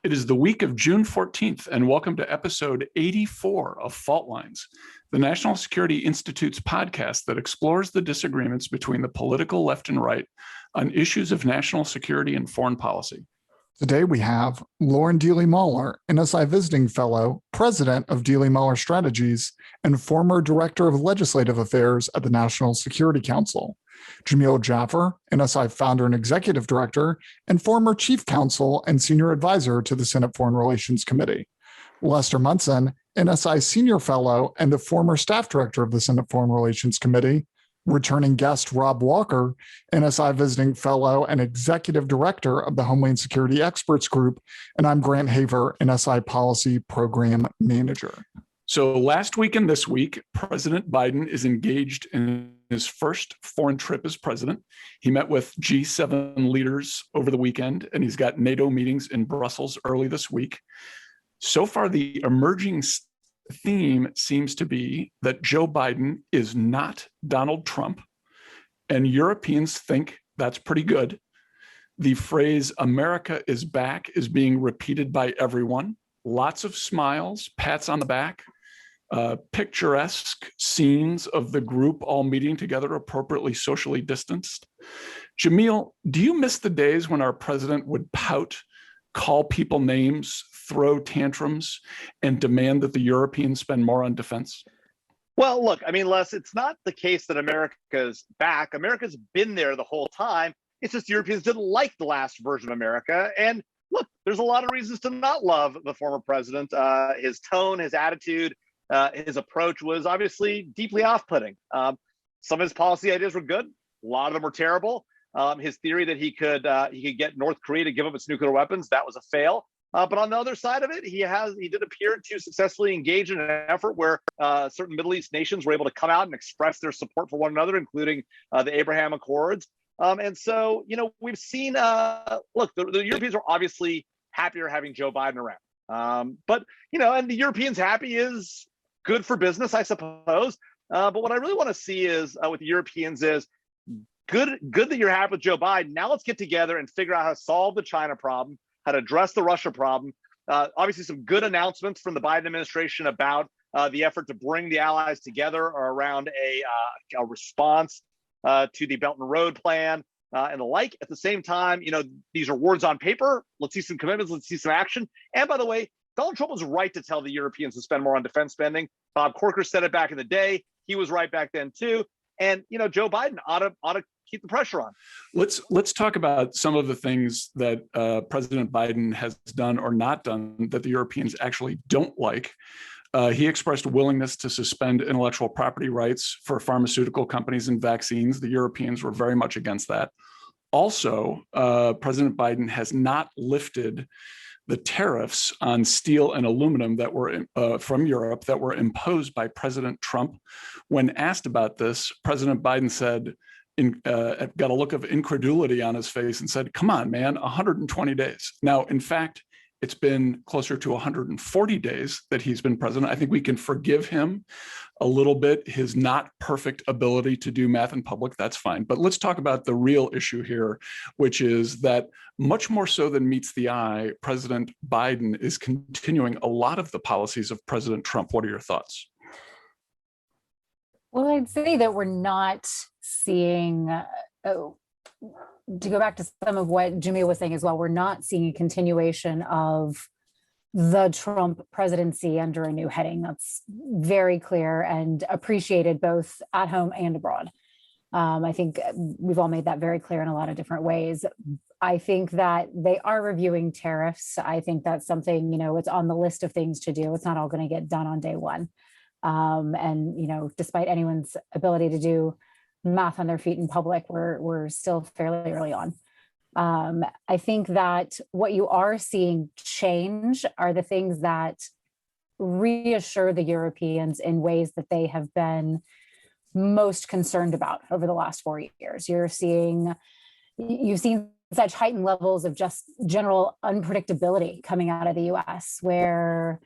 It is the week of June 14th, and welcome to episode 84 of Fault Lines, the National Security Institute's podcast that explores the disagreements between the political left and right on issues of national security and foreign policy. Today we have Loren Mahler, NSI Visiting Fellow, President of Mahler Strategies, and former Director of Legislative Affairs at the National Security Council. Jamil Jaffer, NSI Founder and Executive Director, and former Chief Counsel and Senior Advisor to the Senate Foreign Relations Committee. Lester Munson, NSI Senior Fellow and the former Staff Director of the Senate Foreign Relations Committee. Returning guest Rob Walker, NSI Visiting Fellow and Executive Director of the Homeland Security Experts Group, and I'm Grant Haver, NSI Policy Program Manager. So last week and this week, President Biden is engaged in his first foreign trip as president. He met with G7 leaders over the weekend, and he's got NATO meetings in Brussels early this week. So far, the emerging theme seems to be that Joe Biden is not Donald Trump, and Europeans think that's pretty good. The phrase "America is back" is being repeated by everyone. Lots of smiles, pats on the back, picturesque scenes of the group all meeting together appropriately socially distanced. Jamil, do you miss the days when our president would pout, call people names, throw tantrums, and demand that the Europeans spend more on defense? Well, look, I mean, Les, it's not the case that America's back. America's been there the whole time. It's just Europeans didn't like the last version of America. And look, there's a lot of reasons to not love the former president. His tone, his attitude, his approach was obviously deeply off-putting. Some of his policy ideas were good. A lot of them were terrible. His theory that he could get North Korea to give up its nuclear weapons, that was a fail. But on the other side of it, he did appear to successfully engage in an effort where certain Middle East nations were able to come out and express their support for one another, including the Abraham Accords. And so, we've seen, look, the Europeans are obviously happier having Joe Biden around. But, and the Europeans happy is good for business, I suppose. But what I really want to see is with the Europeans is good that you're happy with Joe Biden. Now let's get together and figure out how to solve the China problem, how to address the Russia problem. Obviously, some good announcements from the Biden administration about the effort to bring the allies together around a response to the Belt and Road Plan and the like. At the same time, these are words on paper. Let's see some commitments. Let's see some action. And by the way, Donald Trump was right to tell the Europeans to spend more on defense spending. Bob Corker said it back in the day. He was right back then too. And Joe Biden ought to keep the pressure on. Let's talk about some of the things that President Biden has done or not done that the Europeans actually don't like. He expressed a willingness to suspend intellectual property rights for pharmaceutical companies and vaccines. The Europeans were very much against that. Also, President Biden has not lifted the tariffs on steel and aluminum that were from Europe that were imposed by President Trump. When asked about this, President Biden said, got a look of incredulity on his face and said, "Come on, man, 120 days." Now, in fact, it's been closer to 140 days that he's been president. I think we can forgive him a little bit, his not perfect ability to do math in public. That's fine. But let's talk about the real issue here, which is that much more so than meets the eye, President Biden is continuing a lot of the policies of President Trump. What are your thoughts? Well, I'd say that we're not seeing, to go back to some of what Jamil was saying as well, we're not seeing a continuation of the Trump presidency under a new heading. That's very clear and appreciated both at home and abroad. I think we've all made that very clear in a lot of different ways. I think that they are reviewing tariffs. I think that's something, it's on the list of things to do. It's not all going to get done on day one. And, despite anyone's ability to do math on their feet in public, we're still fairly early on. I think that what you are seeing change are the things that reassure the Europeans in ways that they have been most concerned about over the last 4 years. You've seen such heightened levels of just general unpredictability coming out of the US, where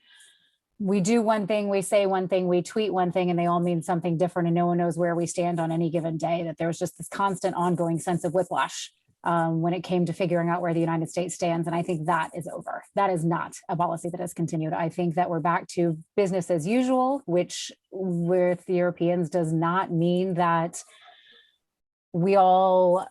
we do one thing, we say one thing, we tweet one thing, and they all mean something different, and no one knows where we stand on any given day. That there's just this constant ongoing sense of whiplash when it came to figuring out where the United States stands. And I think that is over. That is not a policy that has continued. I think that we're back to business as usual, which with the Europeans does not mean that we all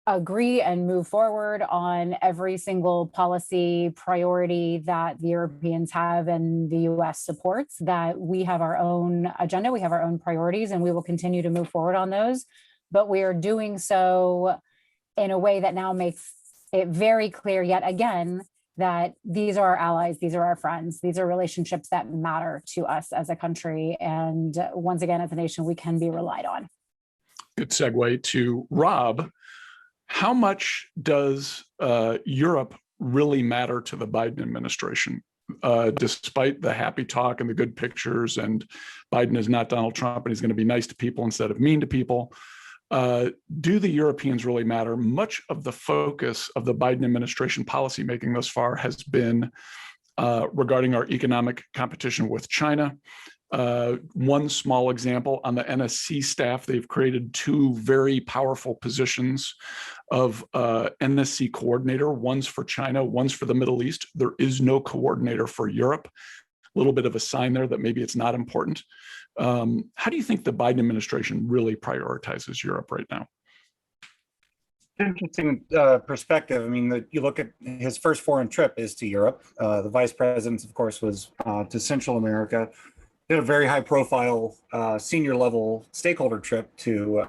agree and move forward on every single policy priority that the Europeans have and the US supports. That we have our own agenda, we have our own priorities, and we will continue to move forward on those. But we are doing so in a way that now makes it very clear yet again that these are our allies, these are our friends, these are relationships that matter to us as a country. And once again, as a nation, we can be relied on. Good segue to Rob. How much does Europe really matter to the Biden administration? Despite the happy talk and the good pictures, and Biden is not Donald Trump and he's going to be nice to people instead of mean to people. Do the Europeans really matter? Much of the focus of the Biden administration policymaking thus far has been regarding our economic competition with China. One small example, on the NSC staff, they've created two very powerful positions of NSC coordinator. One's for China, one's for the Middle East. There is no coordinator for Europe. A little bit of a sign there that maybe it's not important. How do you think the Biden administration really prioritizes Europe right now? Interesting perspective. I mean, you look at his first foreign trip is to Europe. The vice president's, of course, was to Central America. Did a very high profile senior level stakeholder trip to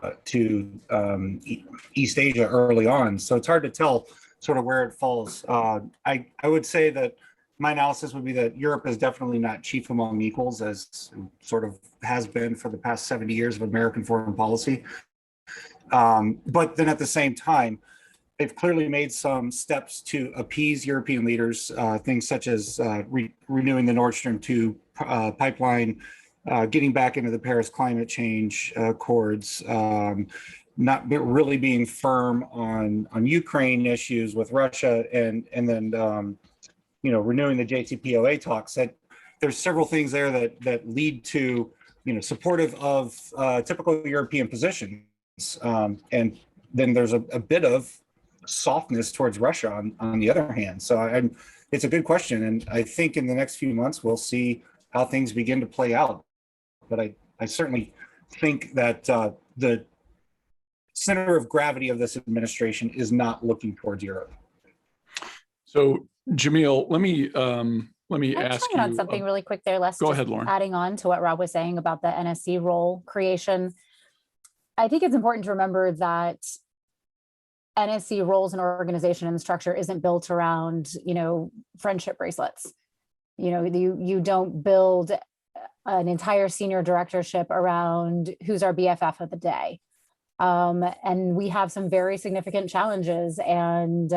East Asia early on. So it's hard to tell sort of where it falls. I would say that my analysis would be that Europe is definitely not chief among equals, as sort of has been for the past 70 years of American foreign policy. But then at the same time, they've clearly made some steps to appease European leaders, things such as renewing the Nord Stream 2 pipeline, getting back into the Paris climate change accords, not really being firm on Ukraine issues with Russia, and then renewing the JCPOA talks. That there's several things there that lead to supportive of typical European positions, and then there's a bit of softness towards Russia on the other hand. So it's a good question, and I think in the next few months we'll see how things begin to play out. But I certainly think that the center of gravity of this administration is not looking towards Europe. So Jamil, let me ask you on something really quick there, Les. Go ahead, Loren. Adding on to what Rob was saying about the NSC role creation, I think it's important to remember that NSC roles and organization and structure isn't built around, friendship bracelets. You don't build an entire senior directorship around who's our BFF of the day. And we have some very significant challenges and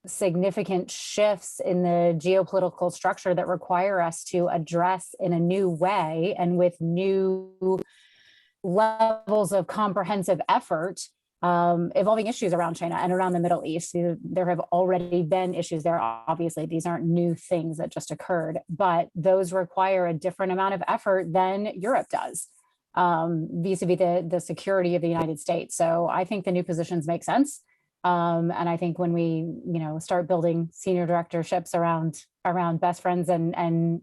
significant shifts in the geopolitical structure that require us to address in a new way and with new levels of comprehensive effort, evolving issues around China and around the Middle East. There have already been issues there. Obviously, these aren't new things that just occurred, but those require a different amount of effort than Europe does, vis-a-vis the security of the United States. So I think the new positions make sense. And I think when we, start building senior directorships around best friends and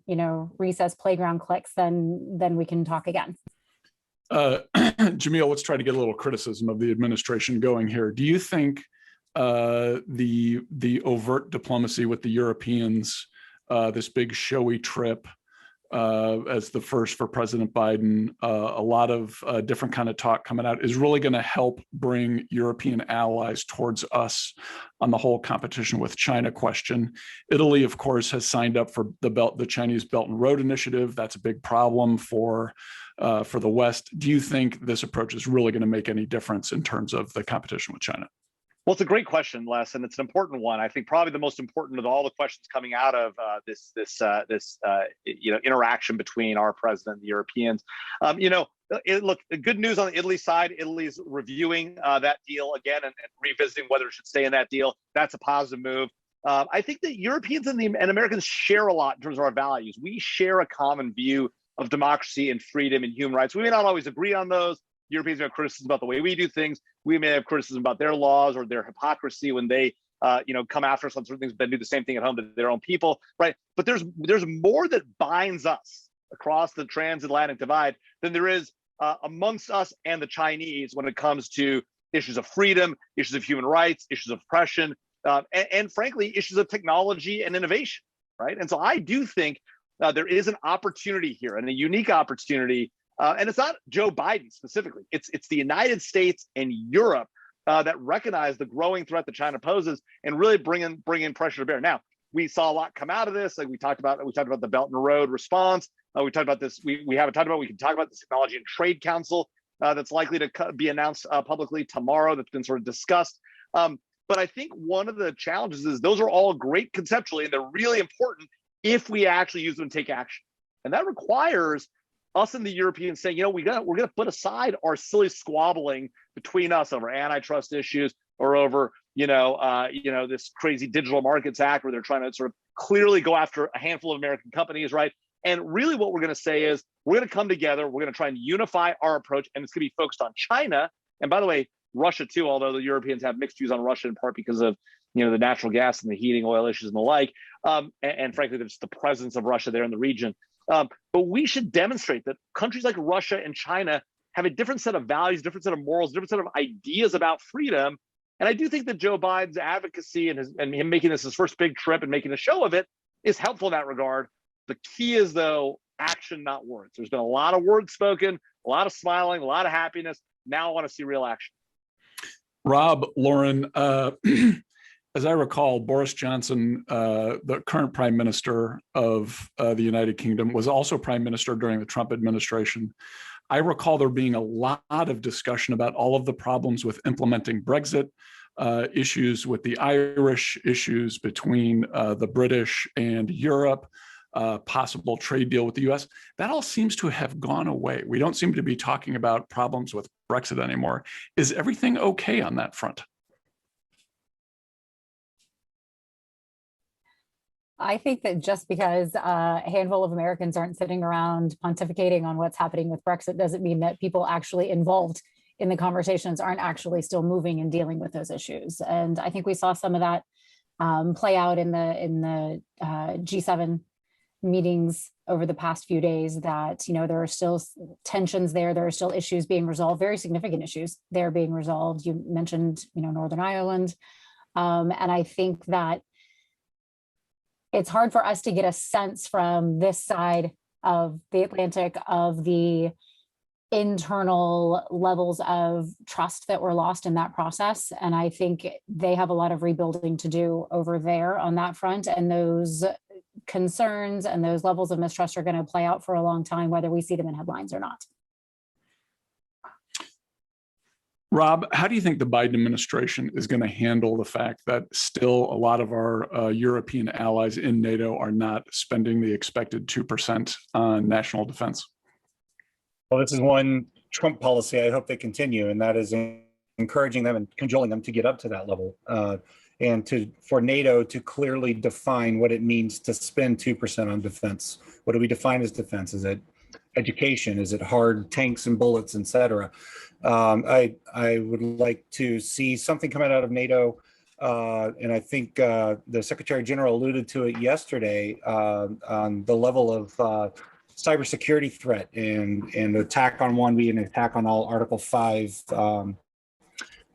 recess playground cliques, then we can talk again. Jamil, let's try to get a little criticism of the administration going here. Do you think the overt diplomacy with the Europeans, this big showy trip as the first for President Biden, a lot of different kind of talk coming out, is really going to help bring European allies towards us on the whole competition with China question? Italy, of course, has signed up for the Chinese Belt and Road Initiative. That's a big problem for the West. Do you think this approach is really going to make any difference in terms of the competition with China? Well, it's a great question, Les, and it's an important one. I think probably the most important of all the questions coming out of this interaction between our president and the Europeans. Look, good news on the Italy side. Italy's reviewing that deal again and revisiting whether it should stay in that deal. That's a positive move. I think that Europeans and Americans share a lot in terms of our values. We share a common view of democracy and freedom and human rights. We may not always agree on those. Europeans have criticism about the way we do things. We may have criticism about their laws or their hypocrisy when they come after us on certain things, but do the same thing at home to their own people, right? But there's more that binds us across the transatlantic divide than there is amongst us and the Chinese when it comes to issues of freedom, issues of human rights, issues of oppression, and frankly, issues of technology and innovation, right? And so I do think there is an opportunity here, and a unique opportunity, and it's not Joe Biden specifically. It's the United States and Europe that recognize the growing threat that China poses and really bring in pressure to bear. Now, we saw a lot come out of this. Like we talked about the Belt and Road response. We talked about this. We haven't talked about. We can talk about the Technology and Trade Council that's likely to be announced publicly tomorrow. That's been sort of discussed. But I think one of the challenges is those are all great conceptually, and they're really important if we actually use them and take action. And that requires us and the Europeans saying, we're going to put aside our silly squabbling between us over antitrust issues or over, this crazy Digital Markets Act where they're trying to sort of clearly go after a handful of American companies, right? And really what we're going to say is we're going to come together. We're going to try and unify our approach, and it's going to be focused on China. And by the way, Russia too, although the Europeans have mixed views on Russia in part because of, the natural gas and the heating oil issues and the like. And frankly, there's the presence of Russia there in the region. But we should demonstrate that countries like Russia and China have a different set of values, different set of morals, different set of ideas about freedom. And I do think that Joe Biden's advocacy and him making this his first big trip and making a show of it is helpful in that regard. The key is, though, action, not words. There's been a lot of words spoken, a lot of smiling, a lot of happiness. Now I want to see real action. Rob, Loren, as I recall, Boris Johnson, the current prime minister of the United Kingdom, was also prime minister during the Trump administration. I recall there being a lot of discussion about all of the problems with implementing Brexit, issues with the Irish, issues between the British and Europe, possible trade deal with the US. That all seems to have gone away. We don't seem to be talking about problems with Brexit anymore. Is everything okay on that front? I think that just because a handful of Americans aren't sitting around pontificating on what's happening with Brexit doesn't mean that people actually involved in the conversations aren't actually still moving and dealing with those issues. And I think we saw some of that play out in the G7 meetings over the past few days, that there are still tensions there. There are still issues being resolved, very significant issues they're being resolved. You mentioned Northern Ireland, and I think that it's hard for us to get a sense from this side of the Atlantic of the internal levels of trust that were lost in that process. And I think they have a lot of rebuilding to do over there on that front. And those concerns and those levels of mistrust are going to play out for a long time, whether we see them in headlines or not. Rob, how do you think the Biden administration is going to handle the fact that still a lot of our European allies in NATO are not spending the expected 2% on national defense? Well, this is one Trump policy I hope they continue, and that is encouraging them and cajoling them to get up to that level, and for NATO to clearly define what it means to spend 2% on defense. What do we define as defense? Is it education? Is it hard tanks and bullets, et cetera? I would like to see something coming out of NATO, and I think the Secretary General alluded to it yesterday on the level of cybersecurity threat and attack on one being an attack on all Article 5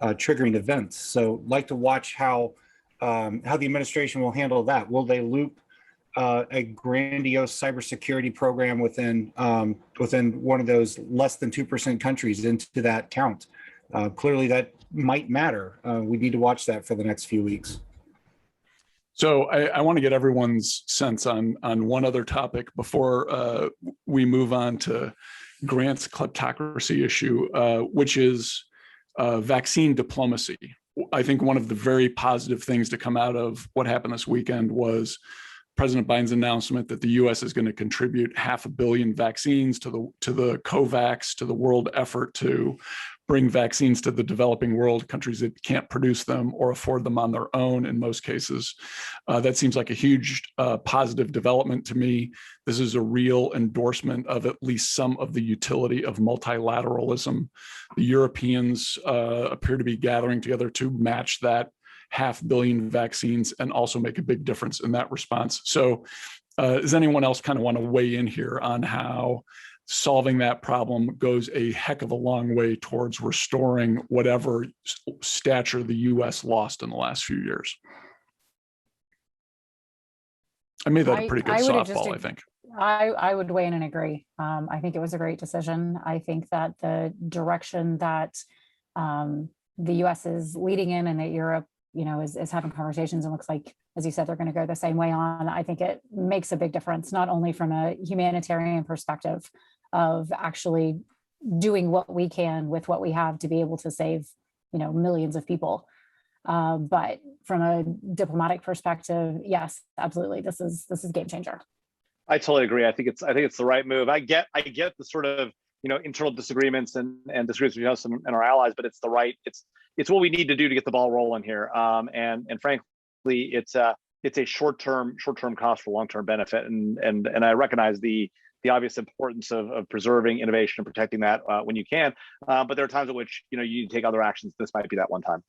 triggering events. So, like to watch how the administration will handle that. Will they loop a grandiose cybersecurity program within one of those less than 2% countries into that count? Clearly, that might matter. We need to watch that for the next few weeks. So I want to get everyone's sense on one other topic before we move on to Grant's kleptocracy issue, which is vaccine diplomacy. I think one of the very positive things to come out of what happened this weekend was President Biden's announcement that the U.S. is going to contribute 500 million vaccines to the COVAX, to the world effort to bring vaccines to the developing world, countries that can't produce them or afford them on their own in most cases. That seems like a huge positive development to me. This is a real endorsement of at least some of the utility of multilateralism. The Europeans appear to be gathering together to match that 500 million vaccines and also make a big difference in that response. So does anyone else kind of want to weigh in here on how solving that problem goes a heck of a long way towards restoring whatever stature the US lost in the last few years? I made that a pretty good softball, I think. I would weigh in and agree. I think it was a great decision. I think that the direction that the US is leading in and that Europe, is having conversations and looks like, as you said, they're going to go the same way on. I think it makes a big difference, not only from a humanitarian perspective of actually doing what we can with what we have to be able to save, millions of people. But from a diplomatic perspective, yes, absolutely. This is a game changer. I totally agree. I think it's the right move. I get the sort of, internal disagreements and disagreements between us and our allies, but it's what we need to do to get the ball rolling here. And frankly, it's a short-term cost for long-term benefit. And I recognize the obvious importance of preserving innovation and protecting that when you can. But there are times at which, you need to take other actions. This might be that one time.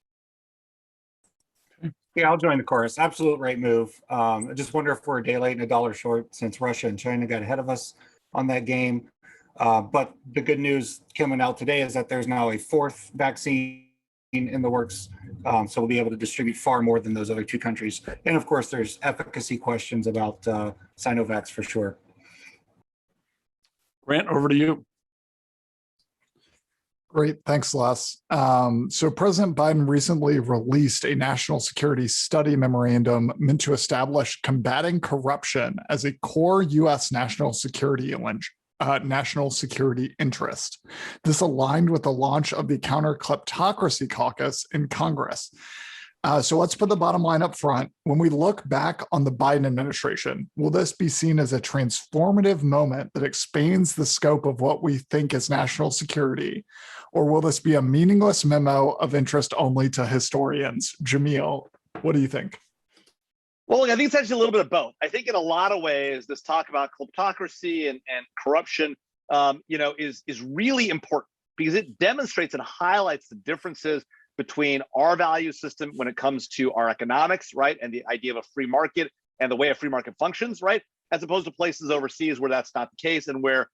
Yeah, I'll join the chorus. Absolute right move. I just wonder if we're a day late and a dollar short since Russia and China got ahead of us on that game. But the good news coming out today is that there's now a fourth vaccine in the works. So we'll be able to distribute far more than those other two countries. And of course, there's efficacy questions about Sinovac for sure. Grant, over to you. Great. Thanks, Les. So President Biden recently released a national security study memorandum meant to establish combating corruption as a core U.S. national security interest. This aligned with the launch of the Counter Kleptocracy Caucus in Congress. So let's put the bottom line up front. When we look back on the Biden administration, will this be seen as a transformative moment that expands the scope of what we think is national security? Or will this be a meaningless memo of interest only to historians? Jamil, what do you think? Well, look, I think it's actually a little bit of both. I think in a lot of ways, this talk about kleptocracy and corruption, is really important because it demonstrates and highlights the differences between our value system when it comes to our economics, right? And the idea of a free market and the way a free market functions, right? As opposed to places overseas where that's not the case and where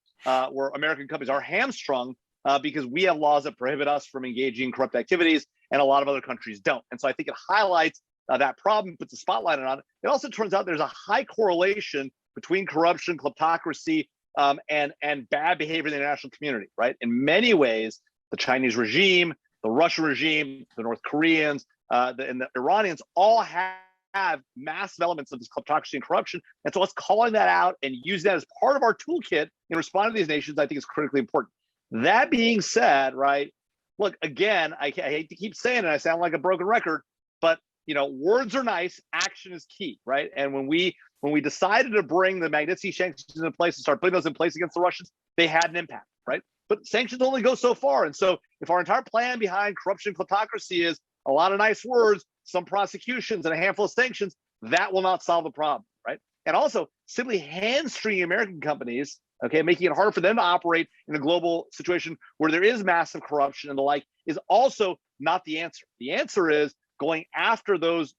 American companies are hamstrung because we have laws that prohibit us from engaging in corrupt activities and a lot of other countries don't. And so I think it highlights that problem, puts a spotlight on it. It also turns out there's a high correlation between corruption, kleptocracy, and bad behavior in the international community, right? In many ways, the Chinese regime, the Russian regime, the North Koreans, and the Iranians all have massive elements of this kleptocracy and corruption. And so us calling that out and using that as part of our toolkit in responding to these nations, I think is critically important. That being said, right, look, again, I hate to keep saying it, I sound like a broken record, but words are nice, action is key, right? And when we decided to bring the Magnitsky sanctions into place and start putting those in place against the Russians, they had an impact, right? But sanctions only go so far. And so if our entire plan behind corruption and kleptocracy is a lot of nice words, some prosecutions, and a handful of sanctions, that will not solve the problem, right? And also simply hamstringing American companies, okay, making it harder for them to operate in a global situation where there is massive corruption and the like is also not the answer. The answer is going after those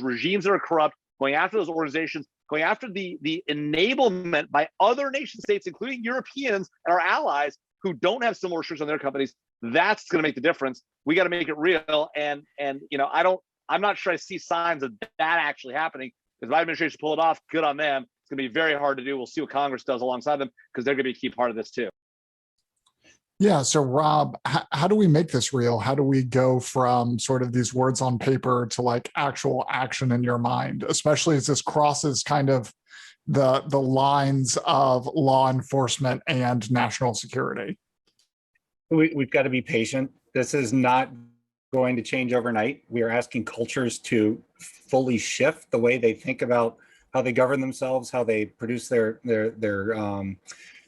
regimes that are corrupt, going after those organizations, going after the enablement by other nation states, including Europeans and our allies who don't have similar restrictions on their companies. That's going to make the difference. We got to make it real. And I'm not sure I see signs of that actually happening. If my administration pull it off, good on them. It's going to be very hard to do. We'll see what Congress does alongside them because they're going to be a key part of this too. Yeah. So Rob, how do we make this real? How do we go from sort of these words on paper to like actual action in your mind, especially as this crosses kind of the lines of law enforcement and national security? We've got to be patient. This is not going to change overnight. We are asking cultures to fully shift the way they think about how they govern themselves, how they produce their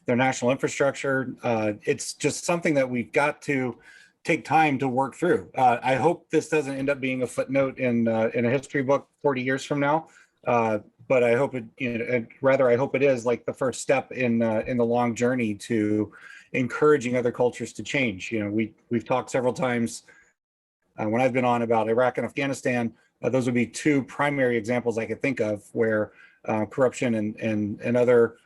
national infrastructure. It's just something that we've got to take time to work through. I hope this doesn't end up being a footnote in a history book 40 years from now. But I hope it, I hope it is like the first step in the long journey to encouraging other cultures to change. We've talked several times when I've been on about Iraq and Afghanistan. Those would be two primary examples I could think of where corruption and other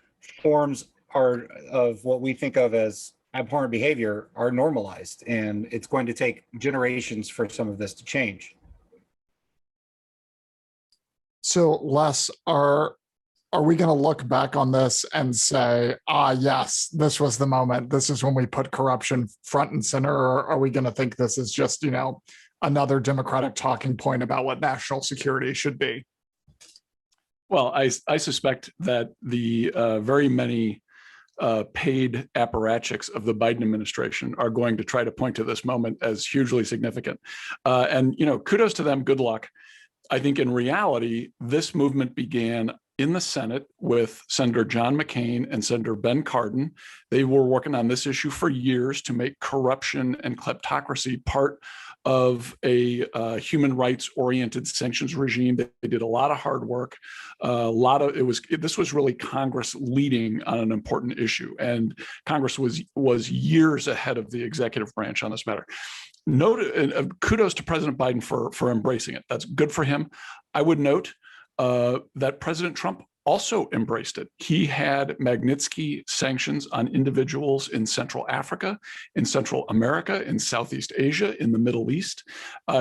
forms of what we think of as abhorrent behavior are normalized, and it's going to take generations for some of this to change. So, Les, are we going to look back on this and say, yes, this was the moment, this is when we put corruption front and center, or are we going to think this is just, another Democratic talking point about what national security should be? Well, I suspect that the very many paid apparatchiks of the Biden administration are going to try to point to this moment as hugely significant. And kudos to them, good luck. I think in reality, this movement began in the Senate with Senator John McCain and Senator Ben Cardin. They were working on this issue for years to make corruption and kleptocracy part of a human rights-oriented sanctions regime. They did a lot of hard work. This was really Congress leading on an important issue, and Congress was years ahead of the executive branch on this matter. Kudos to President Biden for embracing it. That's good for him. I would note that President Trump also embraced it. He had Magnitsky sanctions on individuals in Central Africa, in Central America, in Southeast Asia, in the Middle East.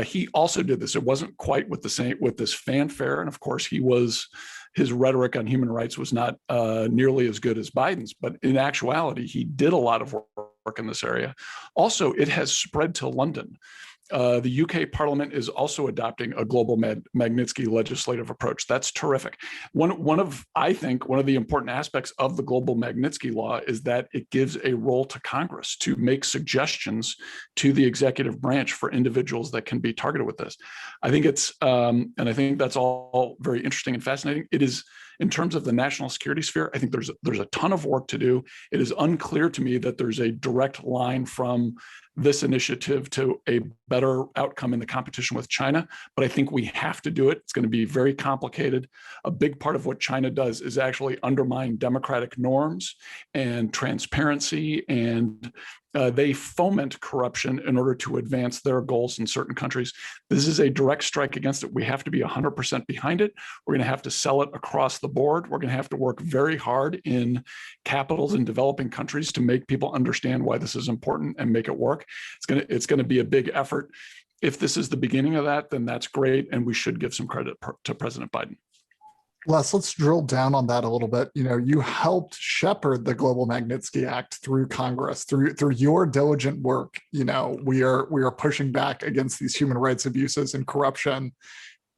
He also did this. It wasn't quite with this fanfare, and of course, his rhetoric on human rights was not nearly as good as Biden's. But in actuality, he did a lot of work in this area. Also, it has spread to London. The UK Parliament is also adopting a global Magnitsky legislative approach. That's terrific. I think one of the important aspects of the global Magnitsky law is that it gives a role to Congress to make suggestions to the executive branch for individuals that can be targeted with this. I think and I think that's all very interesting and fascinating. It is, in terms of the national security sphere, I think there's a ton of work to do. It is unclear to me that there's a direct line from this initiative to a better outcome in the competition with China, but I think we have to do it. It's going to be very complicated. A big part of what China does is actually undermine democratic norms and transparency, and they foment corruption in order to advance their goals in certain countries. This is a direct strike against it. We have to be 100% behind it. We're going to have to sell it across the board. We're going to have to work very hard in capitals in developing countries to make people understand why this is important and make it work. It's going to be a big effort. If this is the beginning of that, then that's great, and we should give some credit to President Biden. Les, let's drill down on that a little bit. You helped shepherd the Global Magnitsky Act through Congress, through your diligent work. We are pushing back against these human rights abuses and corruption.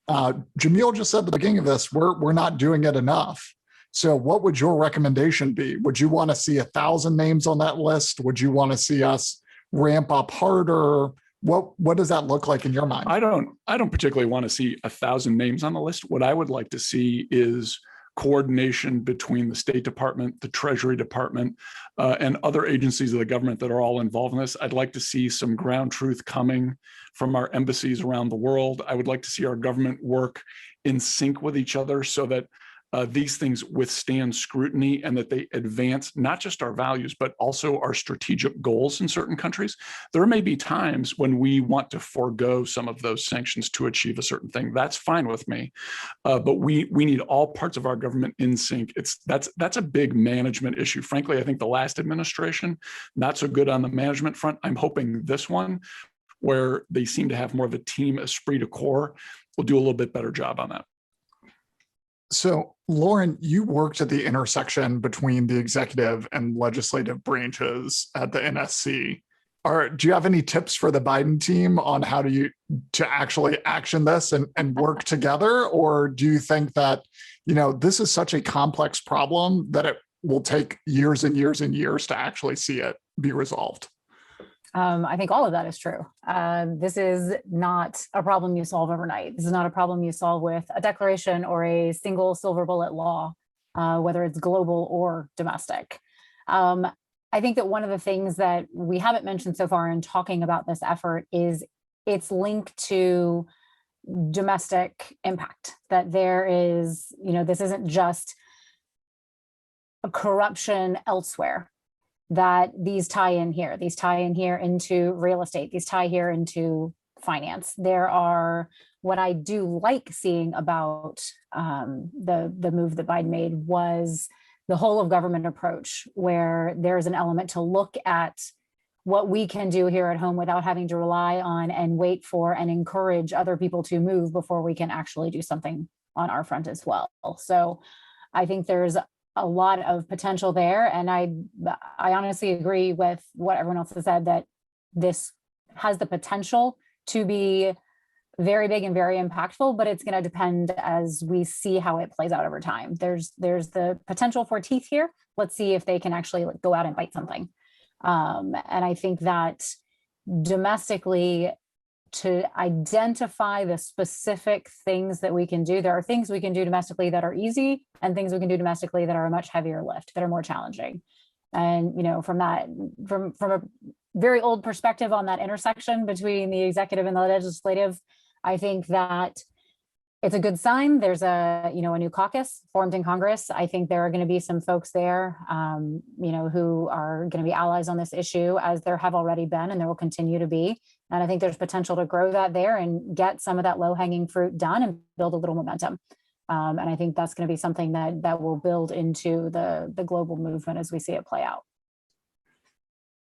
Jamil just said at the beginning of this, we're not doing it enough. So what would your recommendation be? Would you want to see 1,000 names on that list? Would you want to see us ramp up harder? What does that look like in your mind? I don't particularly want to see 1,000 names on the list. What I would like to see is coordination between the State Department, the Treasury Department, and other agencies of the government that are all involved in this. I'd like to see some ground truth coming from our embassies around the world. I would like to see our government work in sync with each other so that these things withstand scrutiny and that they advance not just our values, but also our strategic goals in certain countries. There may be times when we want to forego some of those sanctions to achieve a certain thing. That's fine with me. But we need all parts of our government in sync. That's a big management issue. Frankly, I think the last administration, not so good on the management front. I'm hoping this one, where they seem to have more of a team esprit de corps, will do a little bit better job on that. So, Loren, you worked at the intersection between the executive and legislative branches at the NSC. Do you have any tips for the Biden team on how to actually action this and work together? Or do you think that, this is such a complex problem that it will take years and years and years to actually see it be resolved? I think all of that is true. This is not a problem you solve overnight. This is not a problem you solve with a declaration or a single silver bullet law, whether it's global or domestic. I think that one of the things that we haven't mentioned so far in talking about this effort is its link to domestic impact, that there is, this isn't just a corruption elsewhere, that these tie in here into real estate, these tie here into finance. There are, what I do like seeing about the move that Biden made was the whole of government approach, where there's an element to look at what we can do here at home without having to rely on and wait for and encourage other people to move before we can actually do something on our front as well. So I think there's a lot of potential there. And I honestly agree with what everyone else has said, that this has the potential to be very big and very impactful, but it's going to depend as we see how it plays out over time. There's the potential for teeth here. Let's see if they can actually go out and bite something. And I think that domestically, to identify the specific things that we can do, there are things we can do domestically that are easy and things we can do domestically that are a much heavier lift, that are more challenging. And, from a very old perspective on that intersection between the executive and the legislative, I think that it's a good sign. There's a new caucus formed in Congress. I think there are going to be some folks there, who are going to be allies on this issue, as there have already been, and there will continue to be. And I think there's potential to grow that there and get some of that low-hanging fruit done and build a little momentum. And I think that's going to be something that will build into the global movement as we see it play out.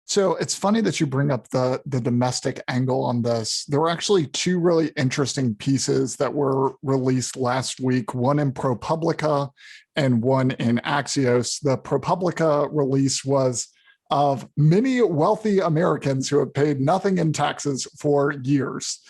So it's funny that you bring up the domestic angle on this. There were actually two really interesting pieces that were released last week, one in ProPublica and one in Axios. The ProPublica release was of many wealthy Americans who have paid nothing in taxes for years.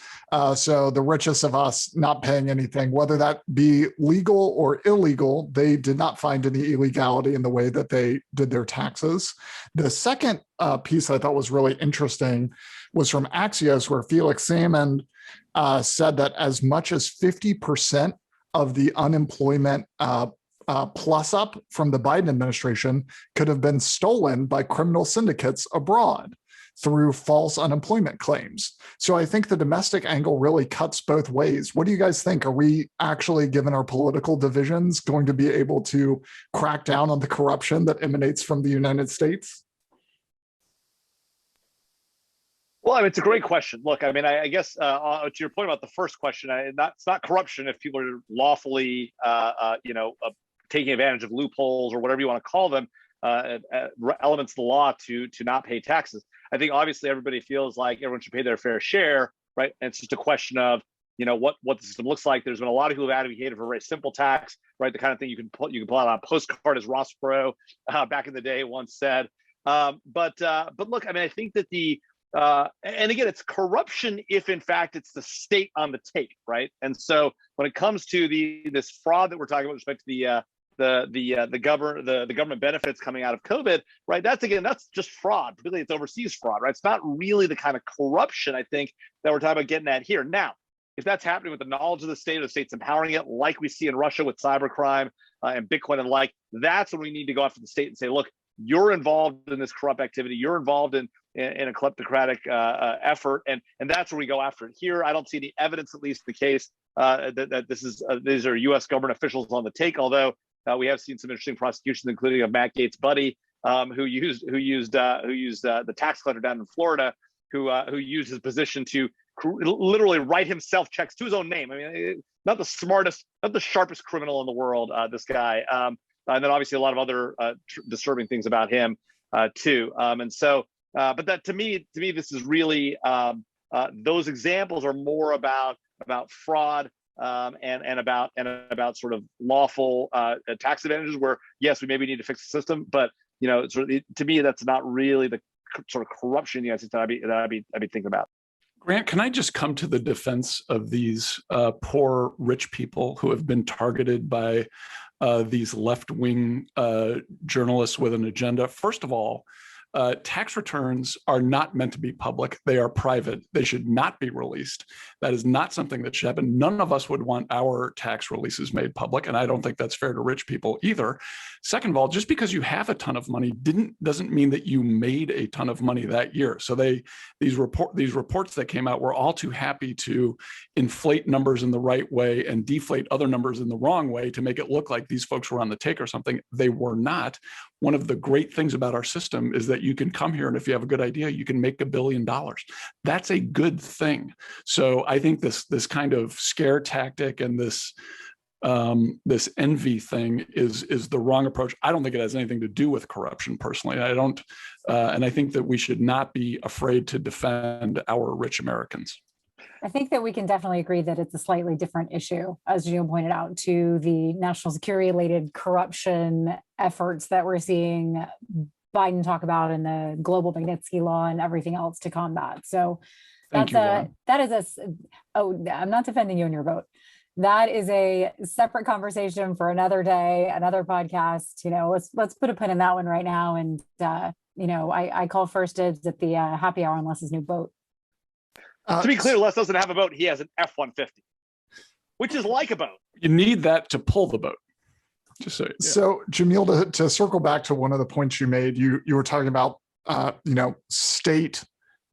So the richest of us not paying anything, whether that be legal or illegal, they did not find any illegality in the way that they did their taxes. The second piece I thought was really interesting was from Axios, where Felix Salmon said that as much as 50% of the unemployment plus up from the Biden administration could have been stolen by criminal syndicates abroad through false unemployment claims. So I think the domestic angle really cuts both ways. What do you guys think? Are we actually, given our political divisions, going to be able to crack down on the corruption that emanates from the United States? Well, it's a great question. Look, I guess to your point about the first question, it's not corruption if people are lawfully, taking advantage of loopholes or whatever you want to call them, elements of the law to not pay taxes. I think obviously everybody feels like everyone should pay their fair share, right? And it's just a question of, what the system looks like. There's been a lot of people who have advocated for a very simple tax, right? The kind of thing you can pull out on a postcard, as Ross Perot back in the day once said. But look, I think that and again, it's corruption if in fact it's the state on the take, right? And so when it comes to this fraud that we're talking about with respect to the government benefits coming out of COVID, right? That's just fraud, particularly it's overseas fraud, right? It's not really the kind of corruption, I think, that we're talking about getting at here. Now, if that's happening with the knowledge of the state's empowering it, like we see in Russia with cybercrime and Bitcoin and that's when we need to go after the state and say, look, you're involved in this corrupt activity, you're involved in a kleptocratic effort, and that's where we go after it. Here, I don't see any evidence, at least the case, that these are U.S. government officials on the take, although we have seen some interesting prosecutions, including of Matt Gaetz' buddy, who used the tax collector down in Florida, who used his position to literally write himself checks to his own name. Not the smartest, not the sharpest criminal in the world, this guy. And then obviously a lot of other disturbing things about him too. But that to me, this is really those examples are more about fraud. And about sort of lawful tax advantages, where yes, we maybe need to fix the system, but to me that's not really the sort of corruption in the United States that I'd be thinking about. Grant, can I just come to the defense of these poor rich people who have been targeted by these left-wing journalists with an agenda? First of all, Tax returns are not meant to be public. They are private. They should not be released. That is not something that should happen. None of us would want our tax releases made public, and I don't think that's fair to rich people either. Second of all, just because you have a ton of money doesn't mean that you made a ton of money that year. So these reports that came out were all too happy to inflate numbers in the right way and deflate other numbers in the wrong way to make it look like these folks were on the take or something. They were not. One of the great things about our system is that you can come here, and if you have a good idea, you can make $1 billion. That's a good thing. So I think this kind of scare tactic and this envy thing is the wrong approach. I don't think it has anything to do with corruption personally. I don't, and I think that we should not be afraid to defend our rich Americans. I think that we can definitely agree that it's a slightly different issue, as Jamil pointed out, to the national security related corruption efforts that we're seeing Biden talk about in the global Magnitsky law and everything else to combat. So I'm not defending you in your vote. That is a separate conversation for another day, another podcast. Let's put a pin in that one right now. And I call first dibs at the happy hour on Les's new boat. To be clear, Les doesn't have a boat. He has an F-150, which is like a boat. You need that to pull the boat. Just so. Yeah. So, Jamil, to circle back to one of the points you made, you were talking about state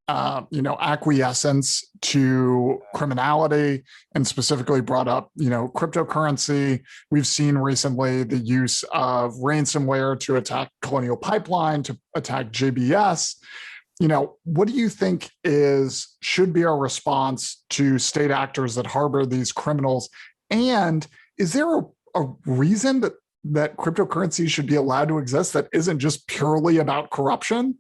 acquiescence to criminality, and specifically brought up cryptocurrency. We've seen recently the use of ransomware to attack Colonial Pipeline, to attack JBS. What do you think should be our response to state actors that harbor these criminals? And is there a reason that cryptocurrency should be allowed to exist that isn't just purely about corruption?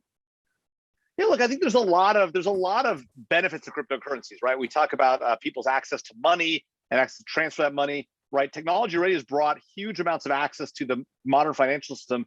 Yeah, look, I think there's a lot of benefits to cryptocurrencies, right? We talk about people's access to money and access to transfer that money, right? Technology already has brought huge amounts of access to the modern financial system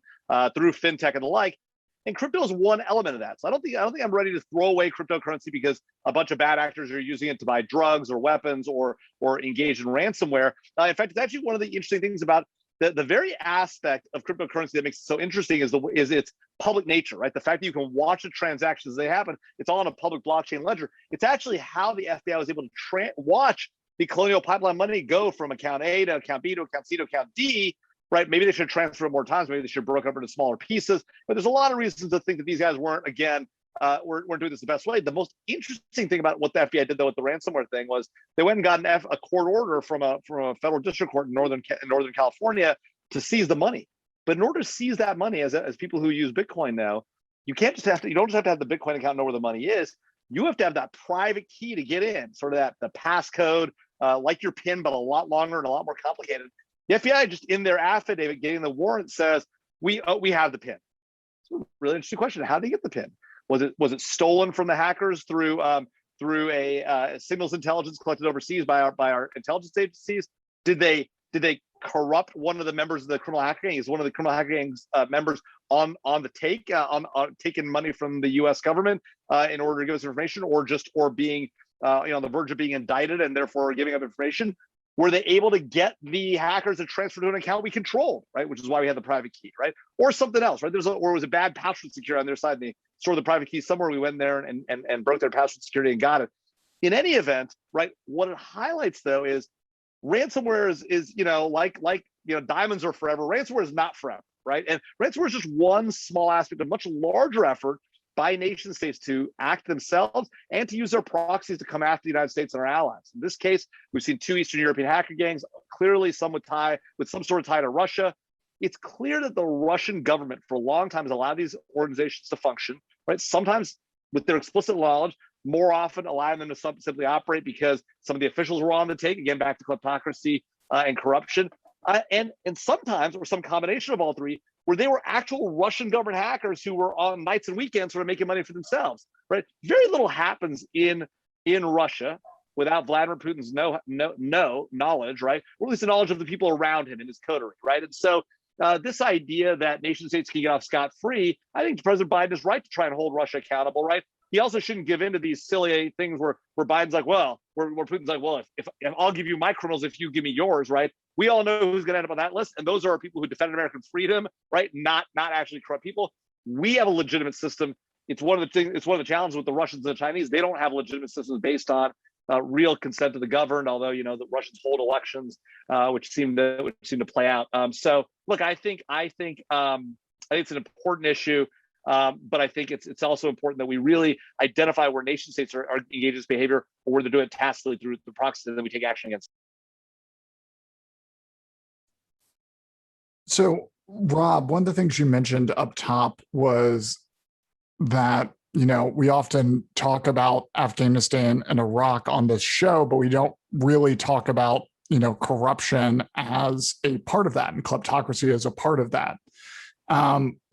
through fintech and the like. And crypto is one element of that. So I don't think I'm ready to throw away cryptocurrency because a bunch of bad actors are using it to buy drugs or weapons or engage in ransomware. In fact, it's actually one of the interesting things about the very aspect of cryptocurrency that makes it so interesting is its public nature, right? The fact that you can watch the transactions as they happen, it's all on a public blockchain ledger. It's actually how the FBI was able to watch the Colonial Pipeline money go from account A to account B to account C to account D. Right? Maybe they should transfer it more times. Maybe they should broke up into smaller pieces. But there's a lot of reasons to think that these guys weren't doing this the best way. The most interesting thing about what the FBI did, though, with the ransomware thing was they went and got a court order from a federal district court in Northern California to seize the money. But in order to seize that money, as people who use Bitcoin know, you don't just have to have the Bitcoin account know where the money is. You have to have that private key to get in, sort of the passcode, like your PIN, but a lot longer and a lot more complicated. The FBI just in their affidavit getting the warrant says we have the PIN. It's a really interesting question. How did they get the PIN? Was it stolen from the hackers through a signals intelligence collected overseas by our intelligence agencies? Did they corrupt one of the members of the criminal hacker gang? Is one of the criminal hacker gang's members on the take on taking money from the U.S. government in order to give us information, or being on the verge of being indicted and therefore giving up information? Were they able to get the hackers to transfer to an account we controlled, right? Which is why we had the private key, right? Or something else, right? Or it was a bad password security on their side, and they stored the private key somewhere. We went there and broke their password security and got it. In any event, right? What it highlights though is ransomware is like diamonds are forever. Ransomware is not forever, right? And ransomware is just one small aspect of a much larger effort by nation states to act themselves and to use their proxies to come after the United States and our allies. In this case, we've seen 2 Eastern European hacker gangs, clearly some with some sort of tie to Russia. It's clear that the Russian government for a long time has allowed these organizations to function, right? Sometimes with their explicit knowledge, more often allowing them to simply operate because some of the officials were on the take, again, back to kleptocracy and corruption. And sometimes, or some combination of all three, where they were actual Russian government hackers who were on nights and weekends sort of making money for themselves, right? Very little happens in Russia without Vladimir Putin's knowledge, right? Or at least the knowledge of the people around him in his coterie, right? And so this idea that nation states can get off scot-free, I think President Biden is right to try and hold Russia accountable, right? He also shouldn't give in to these silly things where Biden's like, well, where Putin's like, well, if I'll give you my criminals if you give me yours, right? We all know who's going to end up on that list, and those are people who defended American freedom, right? Not actually corrupt people. We have a legitimate system. It's one of the things. It's one of the challenges with the Russians and the Chinese. They don't have legitimate systems based on real consent of the governed. Although the Russians hold elections, which seem to play out. So look, I think it's an important issue, but I think it's also important that we really identify where nation states are engaged in this behavior, or where they're doing it tacitly through the proxy, and then we take action against it. So, Rob, one of the things you mentioned up top was that, we often talk about Afghanistan and Iraq on this show, but we don't really talk about, corruption as a part of that and kleptocracy as a part of that.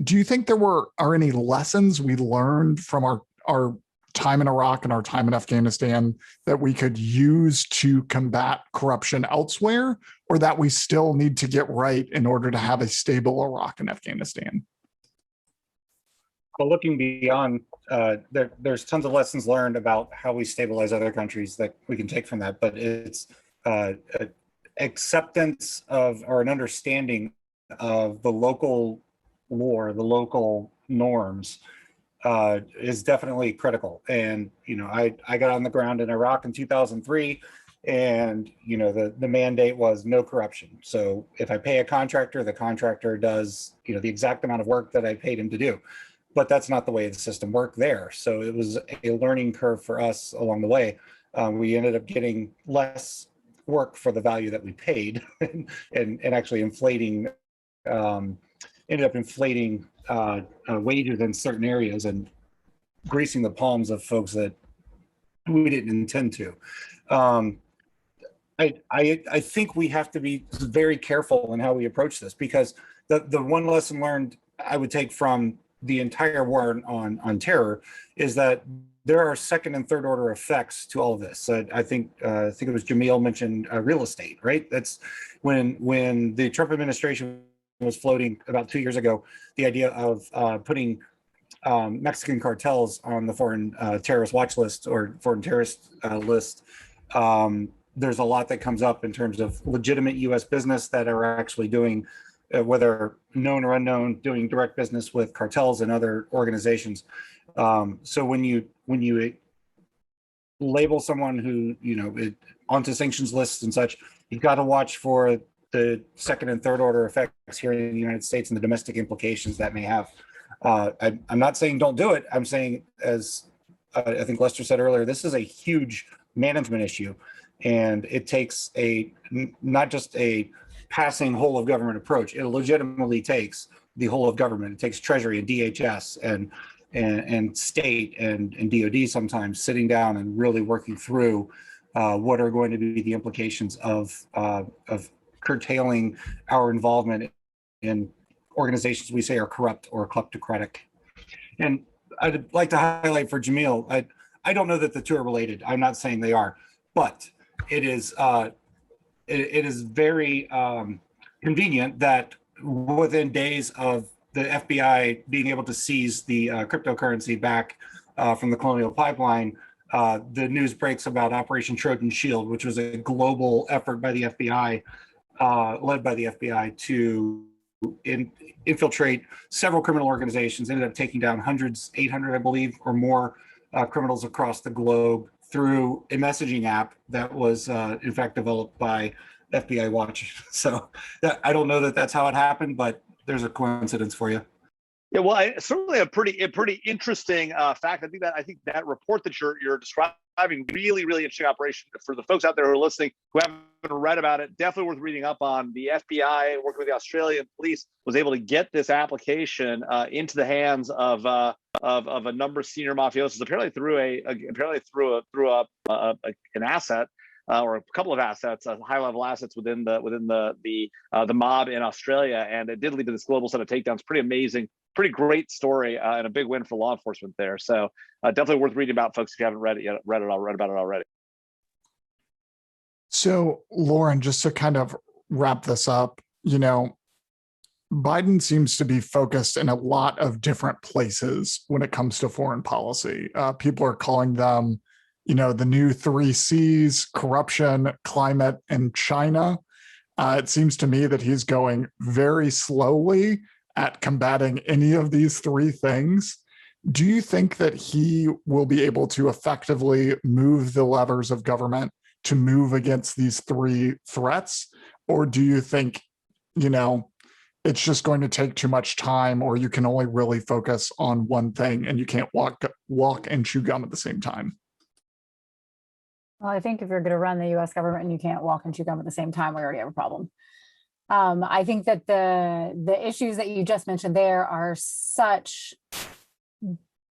Do you think there are any lessons we learned from our time in Iraq and our time in Afghanistan that we could use to combat corruption elsewhere, or that we still need to get right in order to have a stable Iraq and Afghanistan? Well, looking beyond, there's tons of lessons learned about how we stabilize other countries that we can take from that, but it's acceptance of, or an understanding of the local lore, the local norms, is definitely critical. And I got on the ground in Iraq in 2003, and the mandate was no corruption. So if I pay a contractor, the contractor does the exact amount of work that I paid him to do. But that's not the way the system worked there. So it was a learning curve for us along the way. We ended up getting less work for the value that we paid, and actually inflating wages in certain areas and greasing the palms of folks that we didn't intend to. I think we have to be very careful in how we approach this, because the one lesson learned I would take from the entire war on terror is that there are second and third order effects to all of this. I think it was Jamil mentioned real estate, right? That's when the Trump administration was floating about 2 years ago, the idea of putting Mexican cartels on the foreign terrorist watch list or foreign terrorist list. There's a lot that comes up in terms of legitimate U.S. business that are actually doing, whether known or unknown, doing direct business with cartels and other organizations. So when you label someone who, onto sanctions lists and such, you've got to watch for the second and third order effects here in the United States and the domestic implications that may have. I'm not saying don't do it. I'm saying, as I think Lester said earlier, this is a huge management issue, and it takes not just a passing whole of government approach. It legitimately takes the whole of government. It takes Treasury and DHS and state and DOD sometimes sitting down and really working through what are going to be the implications of curtailing our involvement in organizations we say are corrupt or kleptocratic. And I'd like to highlight for Jamil, I don't know that the two are related. I'm not saying they are, but it is very convenient that within days of the FBI being able to seize the cryptocurrency back from the Colonial Pipeline, the news breaks about Operation Trojan Shield, which was a global effort by the FBI, led by the FBI, to infiltrate several criminal organizations, ended up taking down hundreds, 800, I believe, or more criminals across the globe through a messaging app that was, in fact, developed by FBI Watch. So I don't know that that's how it happened, but there's a coincidence for you. Yeah, well, certainly a pretty interesting fact. I think that report that you're describing, really interesting operation for the folks out there who are listening who haven't read about it. Definitely worth reading up on. The FBI, working with the Australian police, was able to get this application into the hands of a number of senior mafiosos. Apparently through an asset. Or a couple of assets, high-level assets within the mob in Australia, and it did lead to this global set of takedowns. Pretty amazing, pretty great story, and a big win for law enforcement there. So definitely worth reading about, folks, if you haven't read about it already. So, Loren, just to kind of wrap this up, Biden seems to be focused in a lot of different places when it comes to foreign policy. People are calling them the new 3 C's: corruption, climate, and China. It seems to me that he's going very slowly at combating any of these three things, do you think that he will be able to effectively move the levers of government to move against these three threats? Or do you think, it's just going to take too much time, or you can only really focus on one thing and you can't walk and chew gum at the same time? Well, I think if you're going to run the US government and you can't walk and chew gum at the same time, we already have a problem. I think that the issues that you just mentioned there are such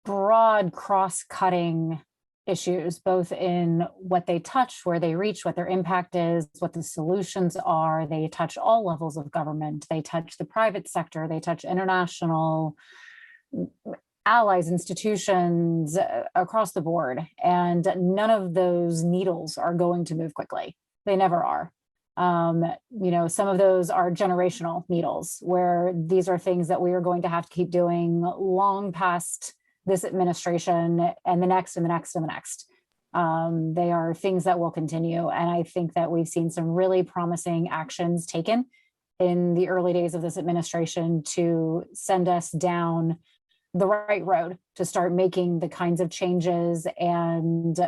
broad cross-cutting issues, both in what they touch, where they reach, what their impact is, what the solutions are. They touch all levels of government. They touch the private sector. They touch international allies, institutions across the board. And none of those needles are going to move quickly. They never are. Some of those are generational needles, where these are things that we are going to have to keep doing long past this administration and the next and the next and the next. They are things that will continue. And I think that we've seen some really promising actions taken in the early days of this administration to send us down the right road, to start making the kinds of changes and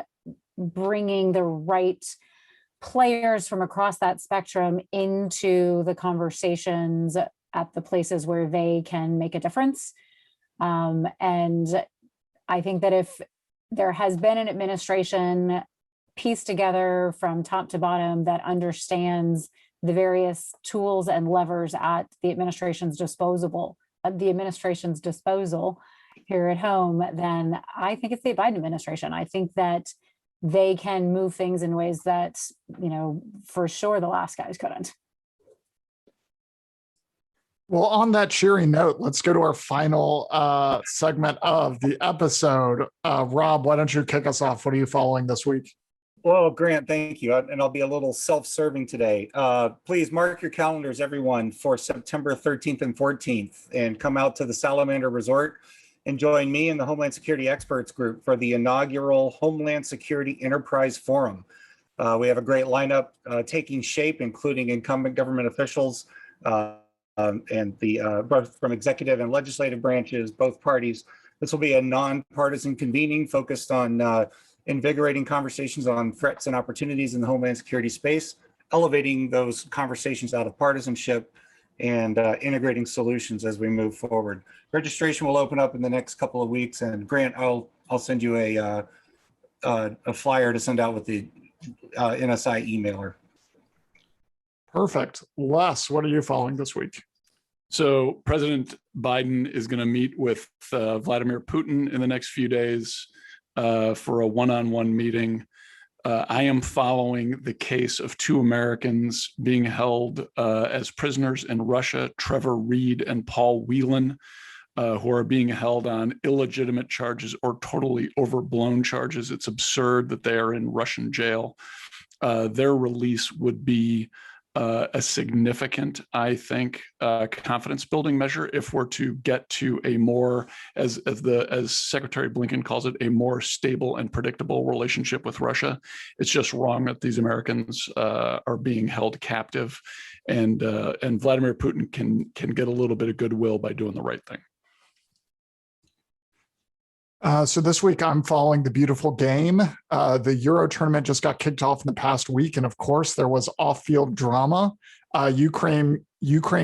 bringing the right players from across that spectrum into the conversations at the places where they can make a difference. And I think that if there has been an administration pieced together from top to bottom that understands the various tools and levers at the administration's disposal here at home, then I think it's the Biden administration. I think that they can move things in ways that, for sure the last guys couldn't. Well, on that cheery note, let's go to our final segment of the episode. Rob, why don't you kick us off? What are you following this week? Well, Grant, thank you. And I'll be a little self-serving today. Please mark your calendars, everyone, for September 13th and 14th, and come out to the Salamander Resort and join me and the Homeland Security Experts Group for the inaugural Homeland Security Enterprise Forum. We have a great lineup taking shape, including incumbent government officials, and the both from executive and legislative branches, both parties. This will be a nonpartisan convening focused on invigorating conversations on threats and opportunities in the Homeland Security space, elevating those conversations out of partisanship, and integrating solutions as we move forward. Registration will open up in the next couple of weeks, and Grant, I'll send you a flyer to send out with the NSI emailer. Perfect. Les, what are you following this week? So President Biden is going to meet with Vladimir Putin in the next few days for a one-on-one meeting. I am following the case of two Americans being held as prisoners in Russia, Trevor Reed and Paul Whelan, who are being held on illegitimate charges or totally overblown charges. It's absurd that they are in Russian jail. Their release would be a significant, I think, confidence building measure if we're to get to a more, as Secretary Blinken calls it, a more stable and predictable relationship with Russia. It's just wrong that these Americans are being held captive, and Vladimir Putin can get a little bit of goodwill by doing the right thing. So this week I'm following the beautiful game. The Euro tournament just got kicked off in the past week. And of course, there was off-field drama. Ukraine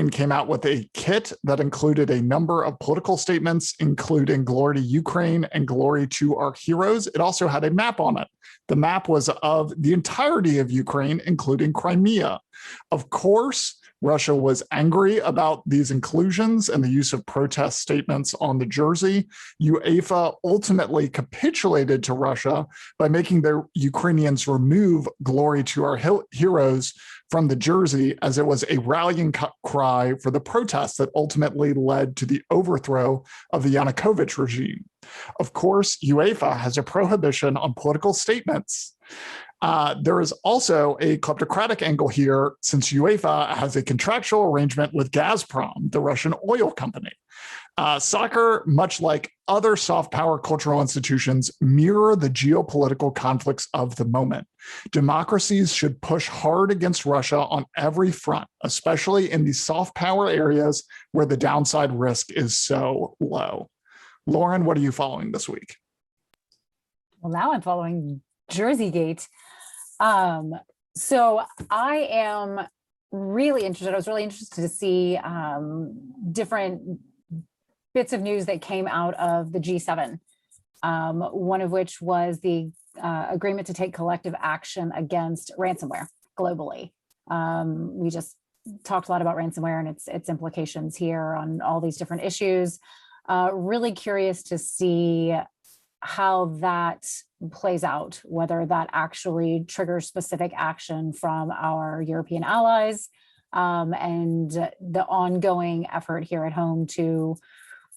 came out with a kit that included a number of political statements, including glory to Ukraine and glory to our heroes. It also had a map on it. The map was of the entirety of Ukraine, including Crimea. Of course, Russia was angry about these inclusions and the use of protest statements on the jersey. UEFA ultimately capitulated to Russia by making the Ukrainians remove glory to our heroes from the jersey, as it was a rallying cry for the protests that ultimately led to the overthrow of the Yanukovych regime. Of course, UEFA has a prohibition on political statements. There is also a kleptocratic angle here, since UEFA has a contractual arrangement with Gazprom, the Russian oil company. Soccer, much like other soft power cultural institutions, mirror the geopolitical conflicts of the moment. Democracies should push hard against Russia on every front, especially in these soft power areas where the downside risk is so low. Loren, what are you following this week? Well, now I'm following Jerseygate. So I am really interested. I was really interested to see different bits of news that came out of the G7, one of which was the agreement to take collective action against ransomware globally. We just talked a lot about ransomware and its implications here on all these different issues. Really curious to see how that plays out, whether that actually triggers specific action from our European allies, and the ongoing effort here at home to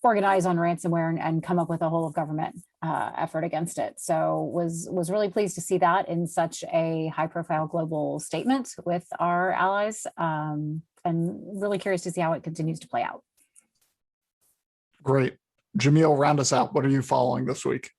organize on ransomware and come up with a whole of government effort against it. So was really pleased to see that in such a high profile global statement with our allies, and really curious to see how it continues to play out. Great. Jamil, round us out. What are you following this week?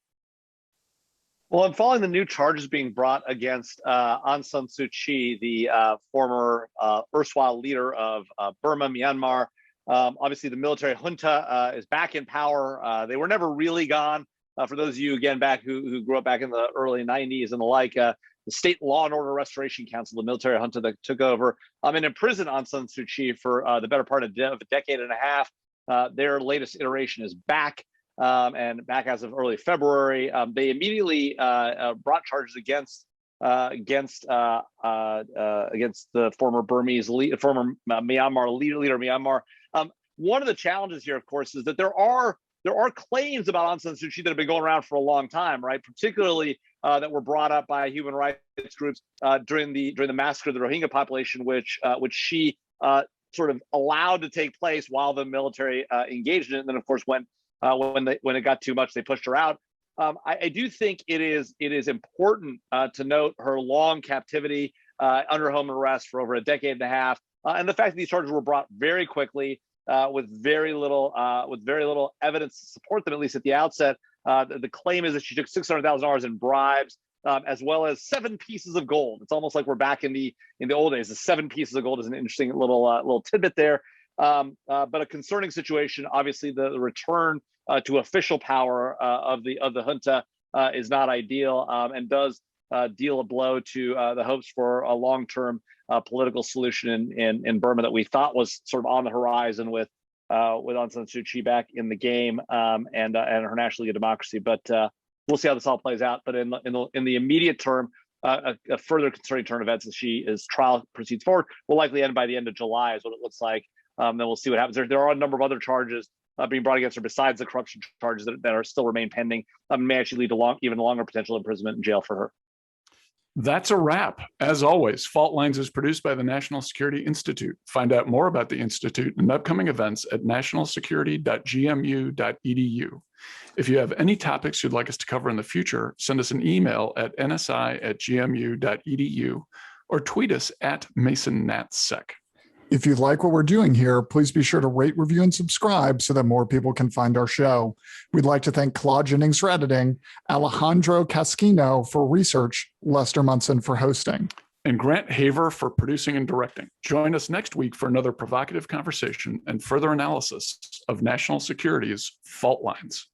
Well, I'm following the new charges being brought against Aung San Suu Kyi, the former erstwhile leader of Burma, Myanmar. Obviously, the military junta is back in power. They were never really gone. For those of you, again, back who grew up back in the early 90s and the like, the State Law and Order Restoration Council, the military junta that took over, and imprisoned Aung San Suu Kyi for the better part of a decade and a half. Their latest iteration is back, and back as of early February. They immediately brought charges against the former Burmese former Myanmar leader Myanmar. One of the challenges here, of course, is that there are claims about Aung San Suu Kyi that have been going around for a long time, right? Particularly that were brought up by human rights groups during the massacre of the Rohingya population, which she sort of allowed to take place while the military engaged in it. And then, of course, when it got too much, they pushed her out. I do think it is important to note her long captivity under home arrest for over a decade and a half, and the fact that these charges were brought very quickly with very little evidence to support them, at least at the outset. The claim is that she took $600,000 in bribes, as well as 7 pieces of gold. It's almost like we're back in the old days. The 7 pieces of gold is an interesting little tidbit there. But a concerning situation. Obviously, the return to official power of the junta is not ideal, and does deal a blow to the hopes for a long-term political solution in Burma that we thought was sort of on the horizon with Aung San Suu Kyi back in the game, and her National League of Democracy. But we'll see how this all plays out. But in the immediate term, a further concerning turn of events as trial proceeds forward will likely end by the end of July, is what it looks like. Then we'll see what happens. There are a number of other charges being brought against her besides the corruption charges that are still remain pending. May actually lead to even longer potential imprisonment in jail for her. That's a wrap. As always, Fault Lines is produced by the National Security Institute. Find out more about the Institute and upcoming events at nationalsecurity.gmu.edu. If you have any topics you'd like us to cover in the future, send us an email at nsi@gmu.edu or tweet us at MasonNatSec. If you like what we're doing here, please be sure to rate, review, and subscribe so that more people can find our show. We'd like to thank Claude Jennings for editing, Alejandro Casquino for research, Lester Munson for hosting, and Grant Haver for producing and directing. Join us next week for another provocative conversation and further analysis of national security's fault lines.